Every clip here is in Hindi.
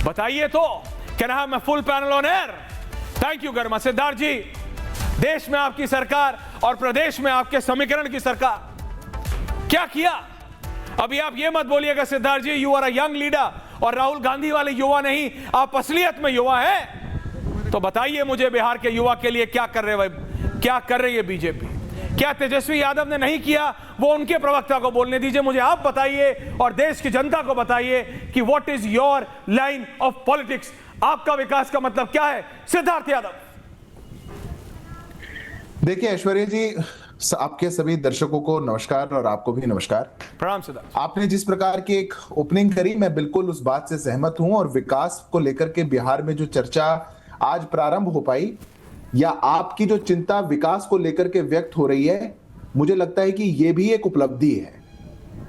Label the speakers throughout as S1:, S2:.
S1: बताइए तो, can I have my full panel on air? Thank you गर्मा। सिद्धार्थ जी, देश में आपकी सरकार और प्रदेश में आपके समीकरण की सरकार क्या किया? अभी आप ये मत बोलिएगा Siddharth ji you are a young leader और राहुल गांधी वाले युवा नहीं, आप असलियत में युवा हैं। तो बताइए मुझे बिहार के युवा के लिए क्या कर रही है बीजेपी? क्या तेजस्वी यादव ने नहीं किया? वो उनके प्रवक्ता को बोलने दीजिए, मुझे आप बताइए और देश की जनता को बताइए कि what is your line of politics. आपका विकास का मतलब क्या है सिद्धार्थ यादव?
S2: देखिए ऐश्वर्या जी, आपके सभी दर्शकों को नमस्कार और आपको भी नमस्कार।
S1: प्रणाम सिद्धार्थ।
S2: आपने जिस प्रकार की एक ओपनिंग करी, मैं बिल्कुल उस बात से सहमत हूं। और विकास को लेकर के बिहार में जो चर्चा आज प्रारंभ हो पाई, या आपकी जो चिंता विकास को लेकर के व्यक्त हो रही है, मुझे लगता है कि यह भी एक उपलब्धि है।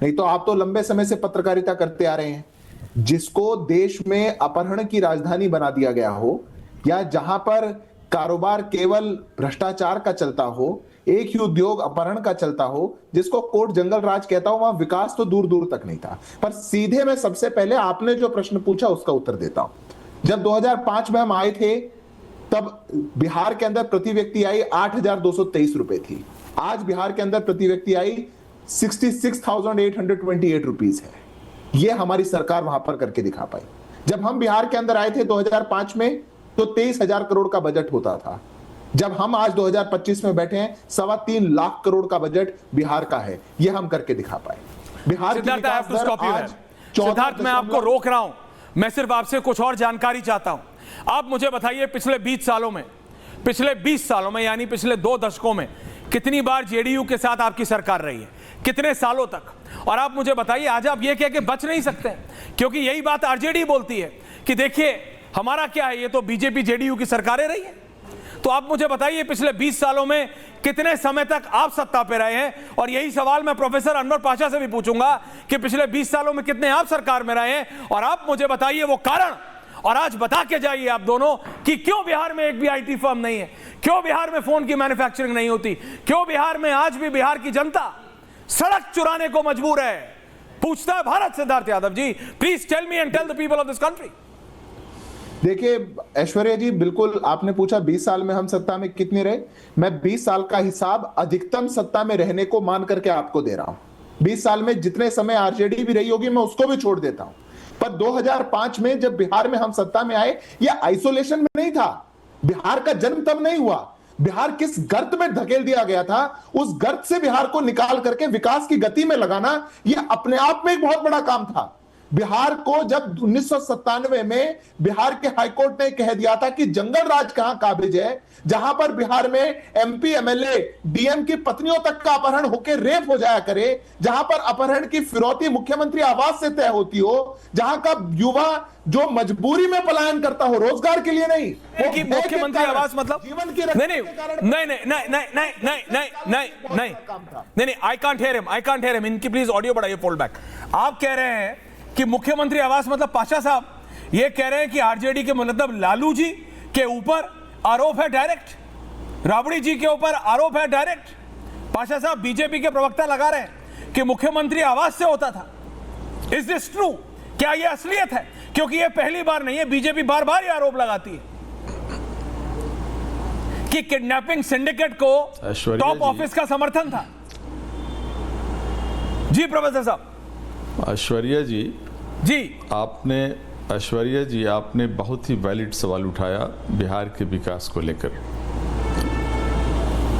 S2: नहीं तो आप तो लंबे समय से पत्रकारिता करते आ रहे हैं। जिसको देश में अपहरण की राजधानी बना दिया गया हो, या जहां पर कारोबार केवल भ्रष्टाचार का चलता हो, एक ही उद्योग अपहरण का चलता हो, जिसको कोर्ट जंगल राज कहता हो, वहां विकास तो दूर दूर तक नहीं था। पर सीधे मैं सबसे पहले आपने जो प्रश्न पूछा उसका उत्तर देता हूं। जब 2005 में हम आए थे, तब बिहार के अंदर प्रति व्यक्ति आई 8,223 रुपए थी। आज बिहार के अंदर प्रति व्यक्ति आई 66,828 रुपीज है। यह हमारी सरकार वहां पर करके दिखा पाई। जब हम बिहार के अंदर आए थे 2005 में, तो 23,000 करोड़ का बजट होता था। जब हम आज 2025 में बैठे हैं, 3.25 लाख करोड़ का बजट बिहार का है। यह हम करके दिखा पाए। बिहार की विकास दर आज
S1: सिद्धार्थ, मैं आपको रोक रहा हूं, मैं सिर्फ आपसे कुछ और जानकारी चाहता हूं। आप मुझे बताइए पिछले 20 सालों में यानी पिछले 2 दशकों में कितनी बार जेडीयू के साथ आपकी सरकार रही है, कितने सालों तक? और आप मुझे बताइए, आज आप ये कह के बच नहीं सकते, क्योंकि यही बात आरजेडी बोलती है कि देखिए हमारा क्या है, ये तो बीजेपी जेडीयू की सरकारें रही है। तो आप मुझे बताइए पिछले 20 सालों में कितने समय तक आप सत्ता पे रहे हैं? और यही सवाल मैं प्रोफेसर अनवर पाशा से भी पूछूंगा कि पिछले 20 सालों में कितने आप सरकार में रहे हैं? और आप मुझे बताइए वो कारण, और आज बता के जाइए आप दोनों कि क्यों बिहार में एक भी आईटी फर्म नहीं है, क्यों बिहार में फोन की मैन्युफैक्चरिंग नहीं होती, क्यों बिहार में आज भी बिहार की जनता सड़क चुराने को मजबूर है? पूछता है Bharat. Siddharth Yadav ji, please tell me and tell the people of this country.
S2: देखिए ऐश्वर्या जी, बिल्कुल आपने पूछा 20 साल में हम सत्ता में कितने रहे। मैं 20 साल का हिसाब अधिकतम सत्ता में रहने को मान करके आपको दे रहा हूं। 20 साल में जितने समय आरजेडी भी रही होगी, मैं उसको भी छोड़ देता हूं। पर 2005 में जब बिहार में हम सत्ता में आए, यह आइसोलेशन में नहीं था। बिहार का जन्म तब नहीं हुआ। बिहार किस गर्त में धकेल दिया गया था, उस गर्त से बिहार को निकाल करके विकास की गति में लगाना, यह अपने आप में एक बहुत बड़ा काम था। बिहार को जब 1997 में बिहार के हाईकोर्ट ने कह दिया था कि जंगल राज कहां काबिज है, जहां पर बिहार में एमपी एमएलए डीएम की पत्नियों तक का अपहरण होकर रेप हो जाया करे, जहां पर अपहरण की फिरौती मुख्यमंत्री आवास से तय होती हो, जहां का युवा जो मजबूरी में पलायन करता हो, रोजगार के लिए नहीं,
S1: कि मुख्यमंत्री आवास मतलब
S2: जीवन की
S1: नहीं, आई कांट हियर हिम। इनकी प्लीज ऑडियो बढ़ाइए, फोल्ड बैक। आप कह रहे हैं कि मुख्यमंत्री आवास मतलब पाशा साहब ये कह रहे हैं कि आरजेडी के मतलब लालू जी के ऊपर आरोप है डायरेक्ट, राबड़ी जी के ऊपर आरोप है डायरेक्ट। पाशा साहब, बीजेपी के प्रवक्ता लगा रहे हैं कि मुख्यमंत्री आवास से होता था। Is this true? क्या यह असलियत है? क्योंकि यह पहली बार नहीं है, बीजेपी बार बार यह आरोप लगाती है कि किडनैपिंग सिंडिकेट को टॉप ऑफिस का समर्थन था। जी प्रोफेसर साहब।
S3: ऐश्वर्या जी, आपने बहुत ही वैलिड सवाल उठाया बिहार के विकास को लेकर,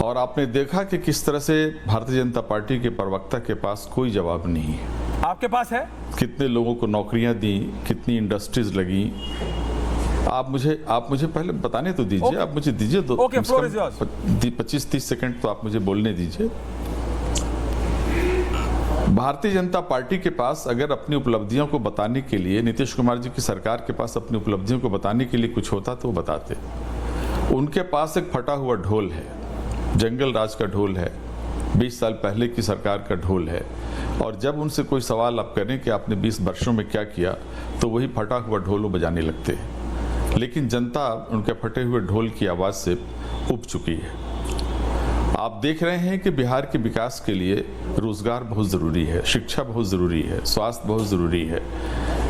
S3: और आपने देखा कि किस तरह से भारतीय जनता पार्टी के प्रवक्ता के पास कोई जवाब नहीं है।
S1: आपके पास है? कितने
S3: लोगों को नौकरियां दी, कितनी इंडस्ट्रीज लगी। आप मुझे पहले बताने तो दीजिए। आप मुझे दीजिए 25-30 सेकंड तो आप मुझे बोलने दीजिए। भारतीय जनता पार्टी के पास अगर अपनी उपलब्धियों को बताने के लिए, नीतीश कुमार जी की सरकार के पास अपनी उपलब्धियों को बताने के लिए कुछ होता तो वो बताते। उनके पास एक फटा हुआ ढोल है, जंगल राज का ढोल है, 20 साल पहले की सरकार का ढोल है। और जब उनसे कोई सवाल आप करें कि आपने 20 वर्षों में क्या किया, तो वही फटा हुआ ढोल वो बजाने लगते हैं। लेकिन जनता उनके फटे हुए ढोल की आवाज़ से उब चुकी है। आप देख रहे हैं कि बिहार के विकास के लिए रोजगार बहुत ज़रूरी है, शिक्षा बहुत ज़रूरी है, स्वास्थ्य बहुत ज़रूरी है,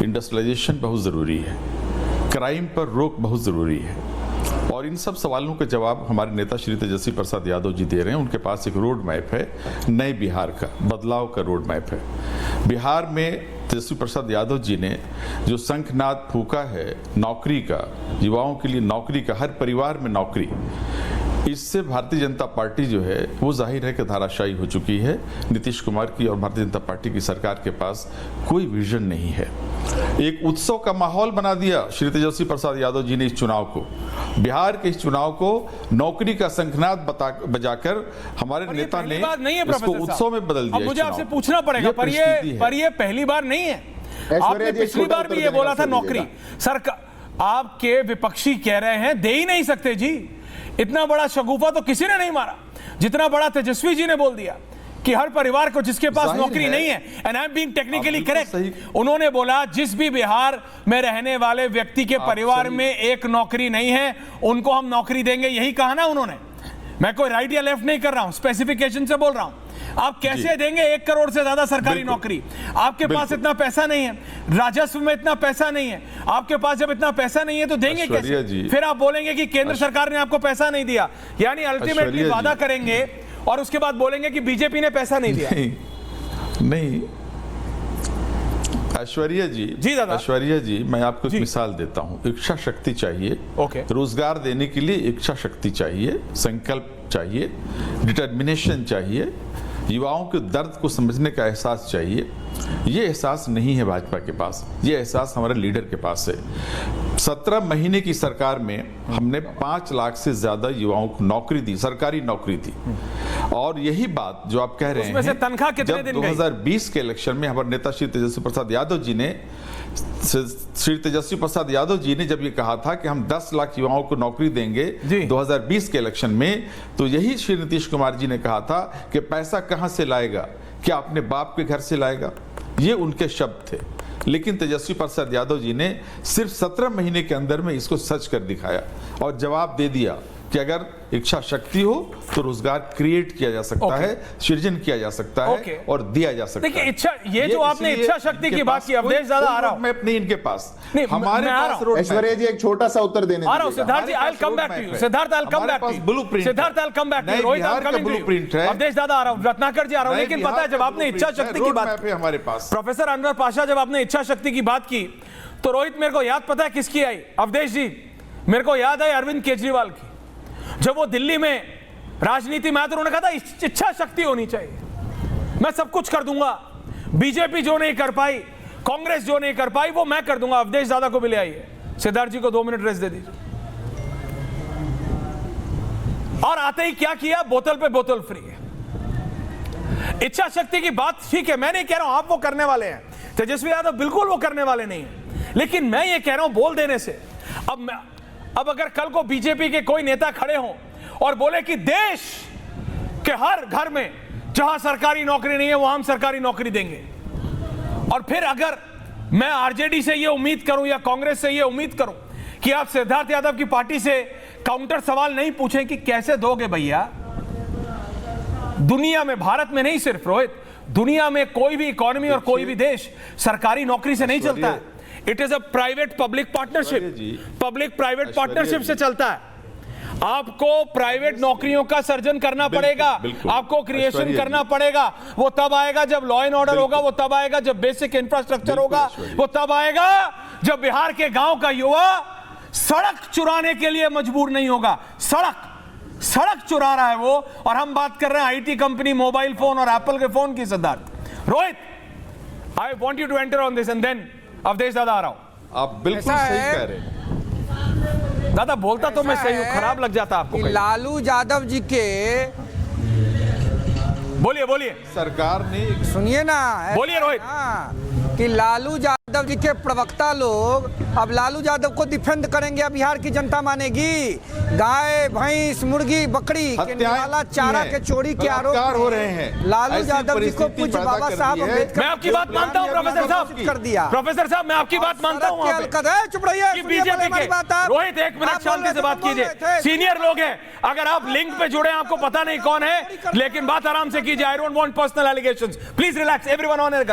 S3: इंडस्ट्रियलाइजेशन बहुत ज़रूरी है। क्राइम पर रोक बहुत ज़रूरी है। और इन सब सवालों के जवाब हमारे नेता श्री तेजस्वी प्रसाद यादव जी दे रहे हैं। उनके पास एक रोड मैप है नए बिहार का, बदलाव का रोड मैप है। बिहार में तेजस्वी प्रसाद यादव जी ने जो शंखनाद फूका है नौकरी का, युवाओं के लिए नौकरी का, हर परिवार में नौकरी, इससे भारतीय जनता पार्टी जो है वो जाहिर है कि धाराशायी हो चुकी है। नीतीश कुमार की और भारतीय जनता पार्टी की सरकार के पास कोई विजन नहीं है। एक उत्सव का माहौल बना दिया श्री तेजस्वी प्रसाद यादव जी ने इस चुनाव को, बिहार के इस चुनाव को नौकरी का शंखनाद बजाकर हमारे नेता ने इसको उत्सव में बदल दिया।
S1: मुझे आपसे पूछना पड़ेगा, पर ये पहली बार नहीं है। आपने पिछली बार भी ये बोला था नौकरी। सरकार, आपके विपक्षी कह रहे हैं दे ही नहीं सकते जी। इतना बड़ा शगुफा तो किसी ने नहीं मारा जितना बड़ा तेजस्वी जी ने बोल दिया कि हर परिवार को जिसके पास नौकरी नहीं है, and I am being technically correct, उन्होंने बोला जिस भी बिहार में रहने वाले व्यक्ति के परिवार में एक नौकरी नहीं है उनको हम नौकरी देंगे, यही कहा ना उन्होंने। मैं कोई राइट या लेफ्ट नहीं कर रहा हूं, स्पेसिफिकेशन से बोल रहा हूं। आप कैसे देंगे 1 करोड़ से ज्यादा सरकारी नौकरी? आपके पास इतना पैसा नहीं है, राजस्व में इतना पैसा नहीं है। आपके पास जब इतना पैसा नहीं है तो देंगे कैसे? फिर आप बोलेंगे कि केंद्र सरकार ने आपको पैसा नहीं दिया, यानी अल्टीमेटली वादा करेंगे और उसके बाद बोलेंगे कि बीजेपी ने पैसा नहीं दिया।
S3: नहीं ऐश्वर्या जी दादा, ऐश्वर्या जी मैं आपको एक मिसाल देता हूं। इच्छा शक्ति चाहिए, रोजगार देने के लिए इच्छा शक्ति चाहिए, संकल्प चाहिए, डिटर्मिनेशन चाहिए, युवाओं के दर्द को समझने का एहसास चाहिए। ये एहसास नहीं है भाजपा के पास, ये एहसास हमारे लीडर के पास है। 17 महीने की सरकार में हमने 5 लाख से ज्यादा युवाओं को नौकरी दी, सरकारी नौकरी दी। और यही बात जो आप कह रहे हैं,
S1: तनख्वाह कितने
S3: जब
S1: दिन
S3: 2020 के इलेक्शन में हमारे नेता श्री तेजस्वी प्रसाद यादव जी ने जब ये कहा था कि हम 10 लाख युवाओं को नौकरी देंगे 2020 के इलेक्शन में, तो यही श्री नीतीश कुमार जी ने कहा था कि पैसा कहां से लाएगा, क्या अपने बाप के घर से लाएगा? ये उनके शब्द थे। लेकिन तेजस्वी प्रसाद यादव जी ने सिर्फ 17 महीने के अंदर में इसको सच कर दिखाया और जवाब दे दिया कि अगर इच्छा शक्ति हो तो रोजगार क्रिएट किया जा सकता है, सृजन किया जा सकता है और दिया जा सकता है।
S1: इच्छा, ये जो आपने इच्छा शक्ति की बात की, अवधेश ज़्यादा आ रहा हूं मैं
S3: अपने इनके पास,
S1: हमारे पास रोड।
S2: ऐश्वर्या जी एक छोटा सा उत्तर देने
S1: आ रहा हूं Siddharth ji, I will come back to you. Siddharth I will come back to you.
S3: Blueprint,
S1: Siddharth I will come back to you. Rohit I am coming to you. Avdhesh दादा आ रहा हूं, रत्नाकर जी आ रहा हूं। लेकिन पता है जब आपने इच्छा शक्ति की बात की
S3: हमारे पास,
S1: प्रोफेसर अनवर पाशा, जब आपने इच्छा शक्ति की बात की तो रोहित मेरे को याद पता है किसकी आई? अवधेश जी मेरे को याद है अरविंद केजरीवाल की। जब वो दिल्ली में राजनीति में आया तो उन्होंने कहा था इच्छा शक्ति होनी चाहिए, मैं सब कुछ कर दूंगा। बीजेपी जो नहीं कर पाई, कांग्रेस जो नहीं कर पाई, वो मैं कर दूंगा। अवधेश दादा को भी ले आइए, सिद्धार्थ जी को 2 मिनट रेस्ट दे दीजिए। और आते ही क्या किया? बोतल पे बोतल फ्री है। इच्छा शक्ति की बात ठीक है, मैं नहीं कह रहा हूं आप वो करने वाले हैं, तेजस्वी यादव बिल्कुल वो करने वाले नहीं है, लेकिन मैं ये कह रहा हूं बोल देने से। अब अगर कल को बीजेपी के कोई नेता खड़े हों और बोले कि देश के हर घर में जहां सरकारी नौकरी नहीं है वहां हम सरकारी नौकरी देंगे, और फिर अगर मैं आरजेडी से यह उम्मीद करूं या कांग्रेस से यह उम्मीद करूं कि आप सिद्धार्थ यादव की पार्टी से काउंटर सवाल नहीं पूछें कि कैसे दोगे भैया? दुनिया में, भारत में नहीं सिर्फ रोहित, दुनिया में कोई भी इकोनॉमी और कोई भी देश सरकारी नौकरी से नहीं चलता है। It is a private public partnership, public private partnership से चलता है। आपको प्राइवेट नौकरियों का सर्जन करना पड़ेगा, आपको क्रिएशन करना पड़ेगा। वो तब आएगा जब लॉ एंड ऑर्डर होगा, वो तब आएगा जब बेसिक इंफ्रास्ट्रक्चर होगा, वो तब आएगा जब बिहार के गांव का युवा सड़क चुराने के लिए मजबूर नहीं होगा। सड़क चुरा रहा है वो, और हम बात कर रहे हैं आईटी कंपनी, मोबाइल फोन और एप्पल के फोन की। Siddharth, Rohit, I want you to enter on this and then Avdhesh दादा आ रहा हूं।
S3: आप बिल्कुल सही कह रहे हैं
S1: दादा, बोलता तो मैं सही हूं, खराब लग जाता आपको।
S4: लालू यादव जी के,
S1: बोलिए
S3: सरकार ने,
S4: सुनिए ना,
S1: बोलिए रोहित,
S4: कि लालू यादव जी के प्रवक्ता लोग अब लालू यादव को डिफेंड करेंगे, अब बिहार की जनता मानेगी। गाय, भैंस, मुर्गी, बकरी के निराला चारा के चोरी के आरोप
S3: हो रहे हैं।
S4: लालू यादव जी को पूज्य बाबा साहब अम्बेडकर,
S1: मैं आपकी बात मानता हूं प्रोफेसर साहब,
S4: कर दिया।
S1: प्रोफेसर साहब मैं आपकी बात मानता हूं।
S4: चुप रहिए,
S1: बीजेपी के रोहित, 1 मिनट शांति से बात कीजिए। सीनियर लोग हैं, अगर आप लिंक पे जुड़े, आपको पता नहीं कौन है, लेकिन बात आराम से कीजिए। I don't want personal allegations, please relax, everyone on air.